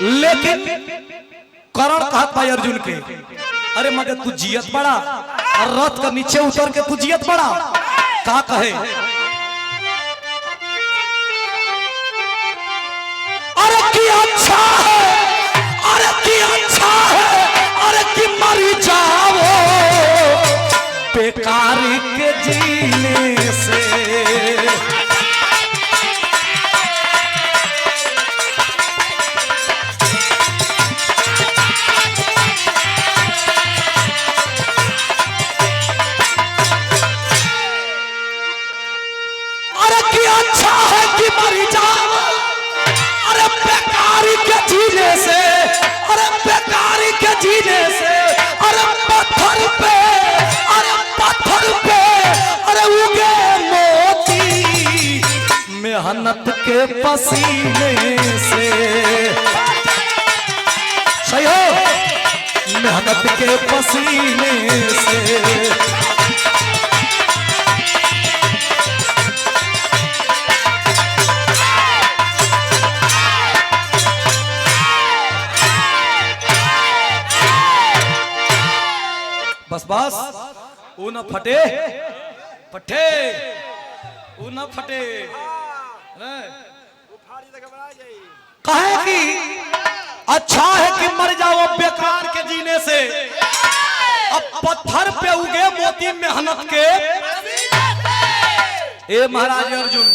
लेकिन करण कहत भाई अर्जुन के, अरे मगर तू जियत बड़ा और रथ का नीचे उतर के तू जियत बड़ा का कहे, अरे की अच्छा है, अरे की अच्छा है, अरे की मर जाओ बेकार के जीने से। अरे की अच्छा है कि मर जाओ, अरे बेकारी के जीने से, अरे बेकारी के जीने से, अरे पत्थर पे, अरे पत्थर पे, अरे उगे मोती मेहनत के पसीने से। सही हो, मेहनत के पसीने से। बस बस वो न फटे पट्टे, वो न फटे कहे कि अच्छा है कि मर जाओ बेकार के जीने से, अब पत्थर पे उगे मोती मेहनत के। ए महाराज अर्जुन,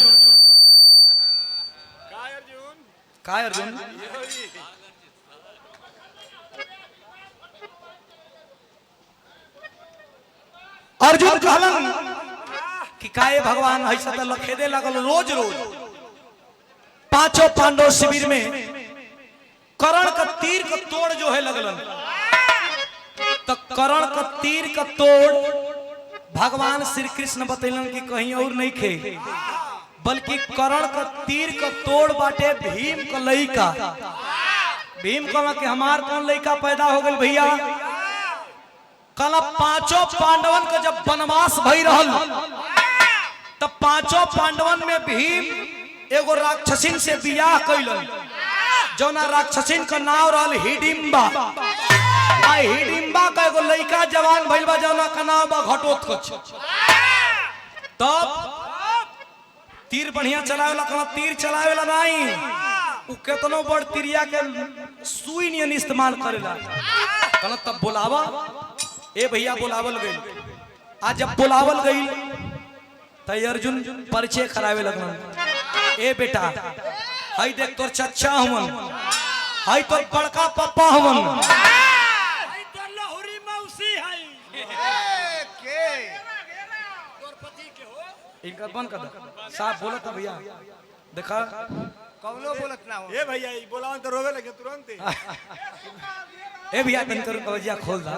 काय अर्जुन अर्जुन कहलन कि काये भगवान ऐसा तो लखेदे लगल रोज रोज। पांचों पांडव शिविर में कर्ण का तीर का तोड़ जो है लगलन, तो कर्ण का तीर का तोड़ भगवान श्री कृष्ण बतैलन कि कहीं और नहीं खे, बल्कि कर्ण का तीर का तोड़ बाटे भीम का लइका। भीम कहला कि हमार कौन लइका पैदा हो गल भैया, कल पांचों पांडवन का जब वनवास भई रहल, तब पांचों पांडवन में भीम एगो राक्षसीन से बियाह कैलन, जौना राक्षसीन का नाम रहल हिडिंबा। आ हिडिंबा का एगो लइका जवान भइल बा, जौना का नाम बा घटोत्कच। तब तीर बढ़िया चलावेला, कहला तीर चलावेला नहीं, उ केतनो बड़ तीरिया के सुई नियन इस्तेमाल करेला। कहला तब बुलावा, ए भैया बुलावल गई। आज जब बुलावल गई तो अर्जुन परिचय करावे लगन, ए बेटा हाई देख तोर चचा हमन, हाई तोर बड़का पापा हमन, हाई तोर लहुरी मौसी हाई के तोर पति के हो। इनका बंद कर दे, साफ बोलत है भैया, देखा कौनो बोलत ना हो। ए भैया ई बोलावन तो रोवे लगे तुरंत। ए भैया तन करू कवजिया खोल दा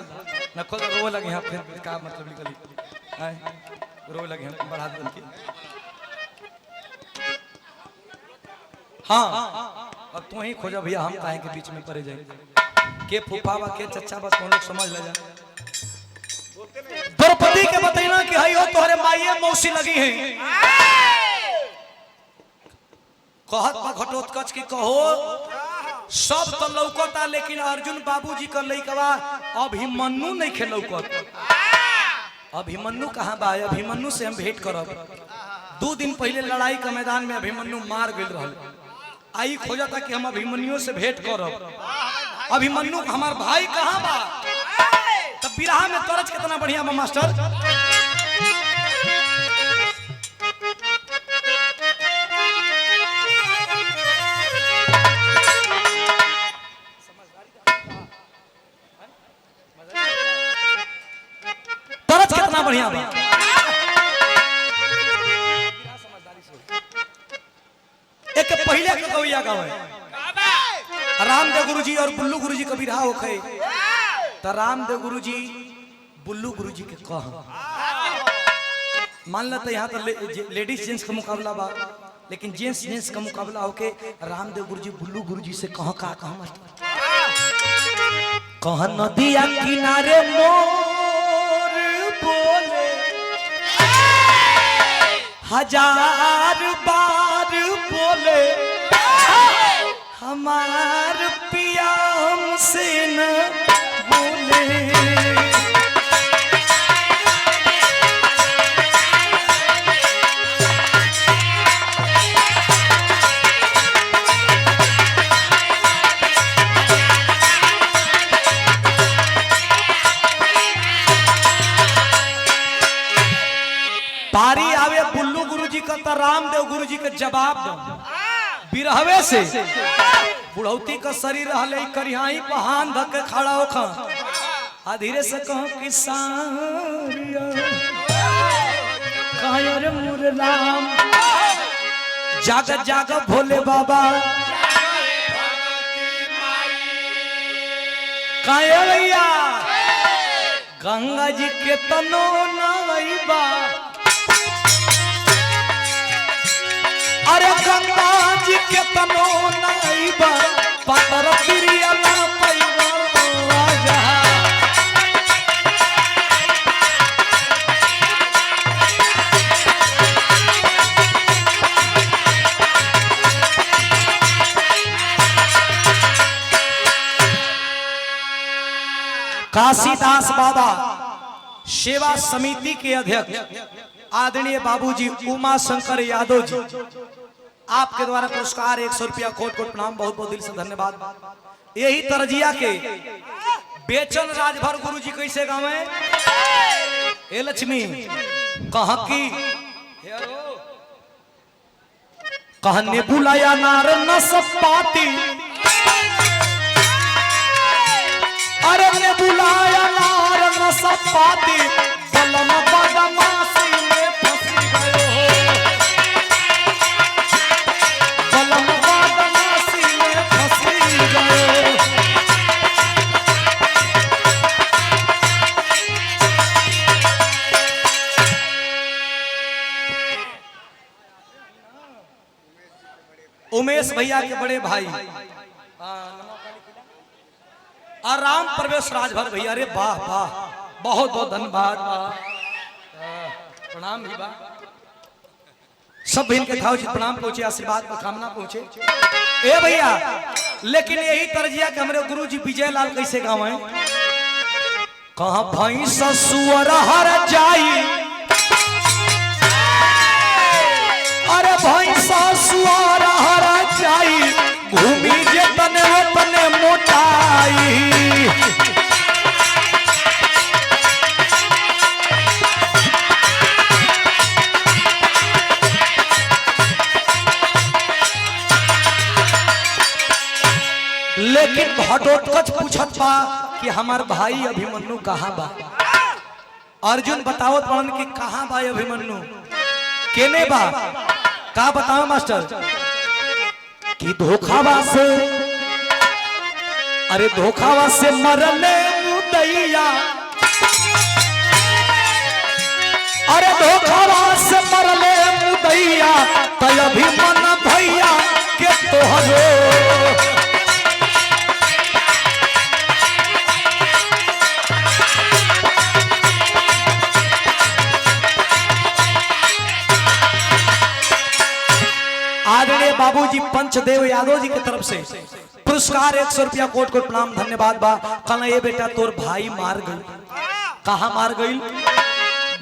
न, खोल रोवे लगे यहां, फिर का मतलब निकली आए रोवे लगे हम बढ़ा दे के। हां अब तू ही खोजा भैया, हम काहे के बीच में पड़े जाए, के फूफा बा के चचा बा कौन लोग समझ ले जा। द्रौपदी के बतैना कि हई हो तोहरे माईए मौसी लगी हैं, कहत बा घटोत्कच की कहो सब तो लौकता, लेकिन अर्जुन बाबूजी का लइकवा अभिमन्यु नहीं खे लौकत। अभिमन्यु कहाँ बा, अभिमन्यु से हम भेंट करब। 2 दिन पहले लड़ाई का मैदान में अभिमन्यु मार गई रहल, आई खोजता कि हम अभिमन्यु से भेंट करब। अभिमन्यु हमार भाई कहाँ बा, तब बिरहा में तरज कितना बढ़िया बा मास्टर। कितना बढ़िया बा, एक पहले के कविया गावे रामदेव गुरुजी और बुल्लू गुरुजी का बिरहा होखे, तो रामदेव गुरुजी बुल्लू गुरुजी के कह मान ला, तो यहाँ तो लेडीज जेंट्स का मुकाबला बा, लेकिन जेंट्स का मुकाबला होके रामदेव गुरुजी बुल्लू गुरुजी से कह का कह नदिया किनारे मोर बोले 1000 बार बोले हमार पिया हमसे न बोले। पारी आवे बुल्लू गुरुजी का तो रामदेव गुरुजी के जवाब दो बिरहवे से बुढ़ौती का शरीर रहले करिहाई पहान धके खड़ा होखा आ धीरे से कहो किसारिया कायर मोर राम जाग जाग भोले बाबा कायरैया गंगा जी के तनो नईबा अरे गंगा जी के तनो नईबा पतर पिरिया ना पैबा आजा। काशीदास बाबा सेवा समिति के अध्यक्ष आदरणीय बाबूजी उमा शंकर यादव जी, आपके द्वारा पुरस्कार 100 रुपया कोट कोट प्रणाम, बहुत बहुत दिल से धन्यवाद। यही तरजिया के बेचन राजभर गुरु जी कैसे गावे ए लक्ष्मी कहा की कहने बुलाया नार न सब पाती अरे ने बुलाया नार न सब पाती बलम बदमाशी में फंस गए हो बलम बदमाशी में फंस गए। उमेश भैया के बड़े भाई और राम प्रवेश राजभर भैया, रे वाह वाह बहुत बहुत धन्यवाद, प्रणाम भी बा सब बहन के था प्रणाम पहुंचे, आशीर्वाद का कामना पहुंचे ए भैया। लेकिन यही तरजिया के हमारे गुरु जी विजय लाल कैसे गावे कहा भैंस सुअर हर जाई अरे भैंस सुअर हर जाई घूमी जे तने तने मोटाई। लेकिन घटोत्कच पूछत बा कि हमार भाई अभिमन्यु कहाँ बा। अर्जुन बतावत बड़न कि कहाँ बा अभिमन्यु केने बा का बताओ मास्टर कि धोखावा से अरे धोखावा से मरले मुदैया अरे धोखावा से मरले मुदैया तय अभिमन्यु भैया के तोहरो आदरणीय बाबूजी पंचदेव यादव जी की तरफ से पुरस्कार 100 रुपया कोट कोट प्रणाम धन्यवाद बा। कहना ये बेटा तोर भाई मार गई कहा मार गई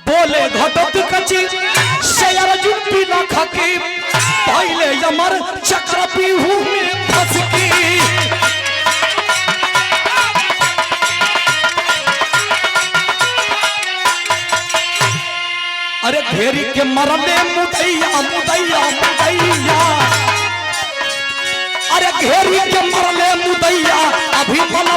बोले घटोती कची से अर्जुन पी न खकी पहले यमर चक्र पीहू में फंस की अरे घेरी के मरले मुदैया मुदैया मुदैया अरे घेरी के मरले मुदैया अभी मन